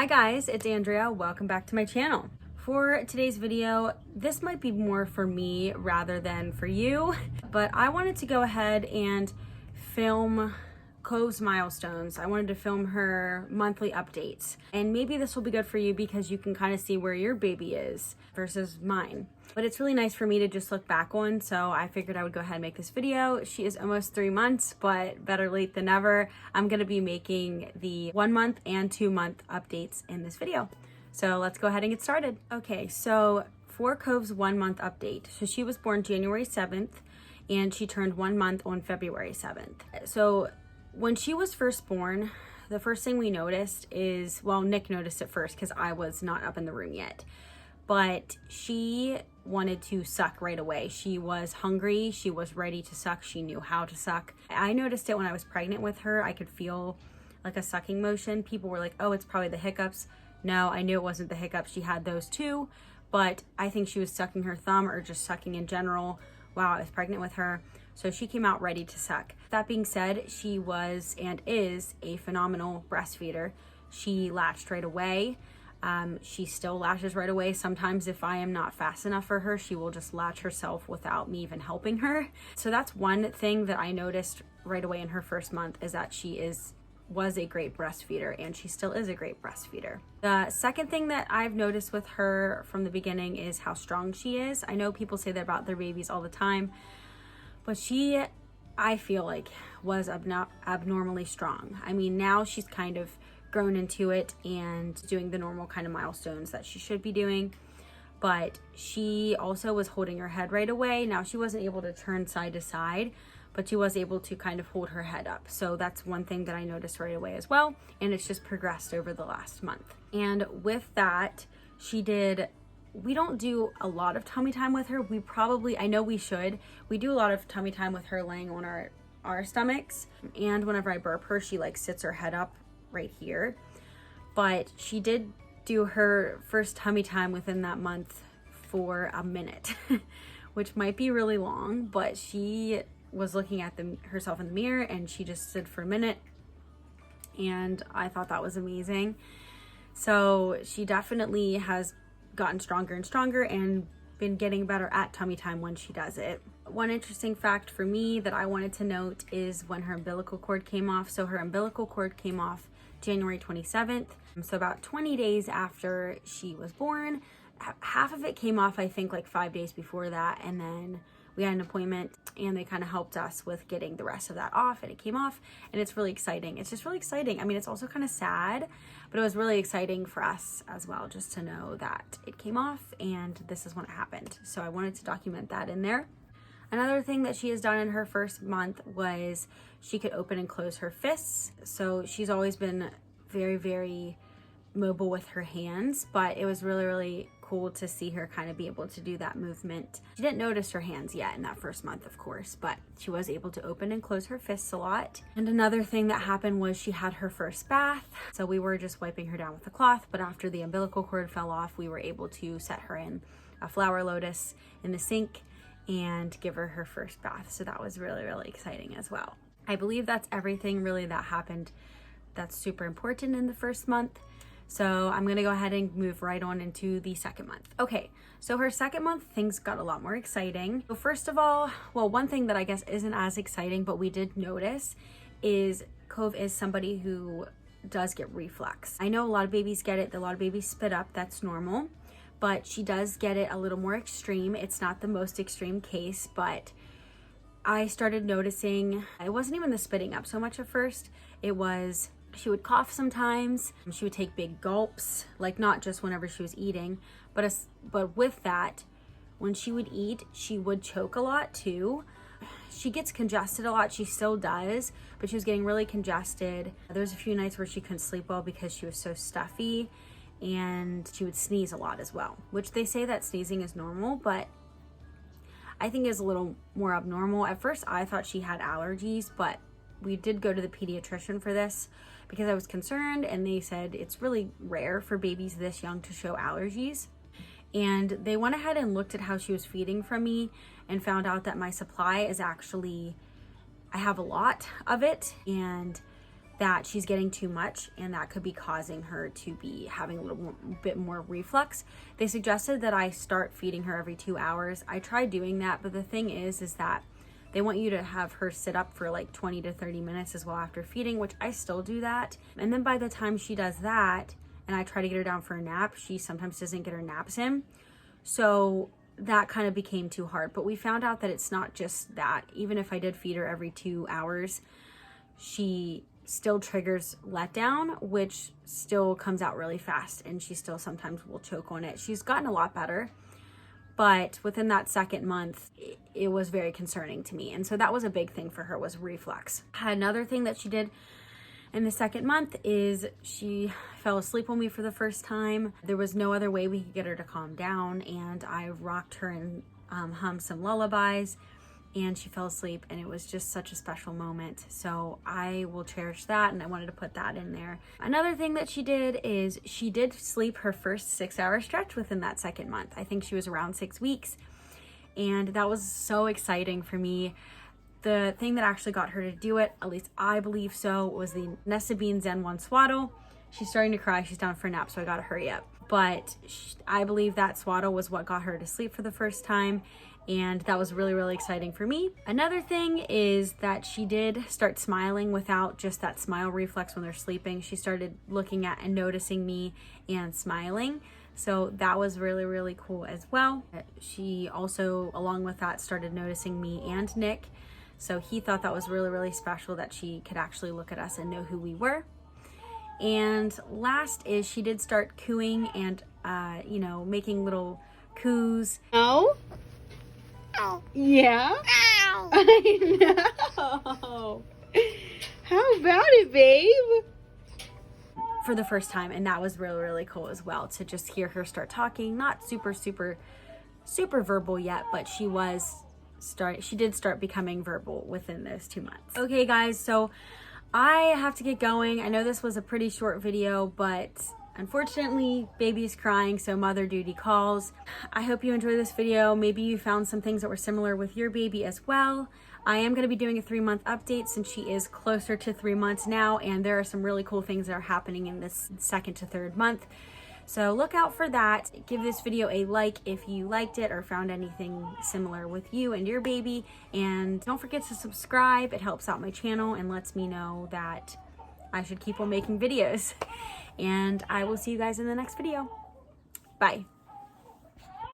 Hi guys, it's Andrea. Welcome back to my channel. For today's video, this might be more for me rather than for you, but I wanted to go ahead and film Cove's Milestones. I wanted to film her monthly updates, and maybe this will be good for you because you can kind of see where your baby is versus mine. But it's really nice for me to just look back on, so I figured I would go ahead and make this video. She is almost 3 months, but better late than never. I'm gonna be making the 1 month and 2 month updates in this video. So let's go ahead and get started. Okay, so for Cove's 1 month update, so she was born January 7th and she turned 1 month on February 7th. So when she was first born, the first thing we noticed is, well, Nick noticed it first because I was not up in the room yet, but she wanted to suck right away. She was hungry, she was ready to suck, she knew how to suck. I noticed it when I was pregnant with her. I could feel like a sucking motion. People were like, oh, it's probably the hiccups. No, I knew it wasn't the hiccups. She had those too, but I think she was sucking her thumb or just sucking in general while I was pregnant with her. So she came out ready to suck. That being said, she was and is a phenomenal breastfeeder. She latched right away. She still latches right away. Sometimes if I am not fast enough for her, she will just latch herself without me even helping her. So that's one thing that I noticed right away in her first month, is that she was a great breastfeeder, and she still is a great breastfeeder. The second thing that I've noticed with her from the beginning is how strong she is. I know people say that about their babies all the time, but she, I feel like, was abnormally strong. I mean, now she's kind of grown into it and doing the normal kind of milestones that she should be doing, but she also was holding her head right away. Now, she wasn't able to turn side to side, but she was able to kind of hold her head up. So that's one thing that I noticed right away as well, and it's just progressed over the last month. And with that, we don't do a lot of tummy time with her. I know we should. We do a lot of tummy time with her laying on our stomachs, and whenever I burp her, she like sits her head up right here. But she did do her first tummy time within that month for a minute, which might be really long, but she was looking at herself in the mirror and she just stood for a minute, and I thought that was amazing. So she definitely has gotten stronger and stronger and been getting better at tummy time when she does it. One interesting fact for me that I wanted to note is when her umbilical cord came off. So her umbilical cord came off January 27th. So about 20 days after she was born. Half of it came off, I think, like 5 days before that. And then we had an appointment and they kind of helped us with getting the rest of that off, and it came off, and it's really exciting. It's just really exciting. I mean, it's also kind of sad, but it was really exciting for us as well, just to know that it came off and this is when it happened. So I wanted to document that in there. Another thing that she has done in her first month was she could open and close her fists. So she's always been very, very mobile with her hands, but it was really, really cool to see her kind of be able to do that movement. She didn't notice her hands yet in that first month, of course, but she was able to open and close her fists a lot. And another thing that happened was she had her first bath. So we were just wiping her down with a cloth, but after the umbilical cord fell off, we were able to set her in a flower lotus in the sink and give her her first bath. So that was really, really exciting as well. I believe that's everything really that happened that's super important in the first month. So I'm gonna go ahead and move right on into the second month. Okay, so her second month, things got a lot more exciting. So first of all, well, one thing that I guess isn't as exciting, but we did notice, is Cove is somebody who does get reflux. I know a lot of babies get it, a lot of babies spit up, that's normal, but she does get it a little more extreme. It's not the most extreme case, but I started noticing, it wasn't even the spitting up so much at first, it was she would cough sometimes. She would take big gulps, like not just whenever she was eating, but with that, when she would eat, she would choke a lot too. She gets congested a lot. She still does, but she was getting really congested. There's a few nights where she couldn't sleep well because she was so stuffy, and she would sneeze a lot as well, which they say that sneezing is normal, but I think is a little more abnormal. At first, I thought she had allergies, but we did go to the pediatrician for this because I was concerned, and they said it's really rare for babies this young to show allergies. And they went ahead and looked at how she was feeding from me and found out that my supply is actually, I have a lot of it, and that she's getting too much and that could be causing her to be having a little bit more reflux. They suggested that I start feeding her every 2 hours. I tried doing that, but the thing is that they want you to have her sit up for like 20 to 30 minutes as well after feeding, which I still do that. And then by the time she does that and I try to get her down for a nap, she sometimes doesn't get her naps in. So that kind of became too hard. But we found out that it's not just that. Even if I did feed her every 2 hours, she still triggers letdown, which still comes out really fast, and she still sometimes will choke on it. She's gotten a lot better, but within that second month, it was very concerning to me. And so that was a big thing for her, was reflux. Another thing that she did in the second month is she fell asleep on me for the first time. There was no other way we could get her to calm down, and I rocked her and hummed some lullabies, and she fell asleep, and it was just such a special moment. So I will cherish that, and I wanted to put that in there. Another thing that she did is she did sleep her first 6-hour stretch within that second month. I think she was around 6 weeks, and that was so exciting for me. The thing that actually got her to do it, at least I believe so, was the Nesta Bean Zen 1 swaddle. She's starting to cry. She's down for a nap, so I gotta hurry up. But I believe that swaddle was what got her to sleep for the first time, and that was really, really exciting for me. Another thing is that she did start smiling without just that smile reflex when they're sleeping. She started looking at and noticing me and smiling. So that was really, really cool as well. She also, along with that, started noticing me and Nick. So he thought that was really, really special that she could actually look at us and know who we were. And last is she did start cooing and, making little coos. Oh? Ow. Yeah? Ow. I know. How about it, babe? For the first time, and that was really, really cool as well to just hear her start talking. Not super verbal yet, but she did start becoming verbal within those 2 months. Okay guys, so I have to get going. I know this was a pretty short video, but unfortunately, baby's crying, so mother duty calls. I hope you enjoyed this video. Maybe you found some things that were similar with your baby as well. I am going to be doing a 3-month update since she is closer to 3 months now, and there are some really cool things that are happening in this 2nd to 3rd month. So look out for that. Give this video a like if you liked it or found anything similar with you and your baby. And don't forget to subscribe. It helps out my channel and lets me know that I should keep on making videos. And I will see you guys in the next video. Bye.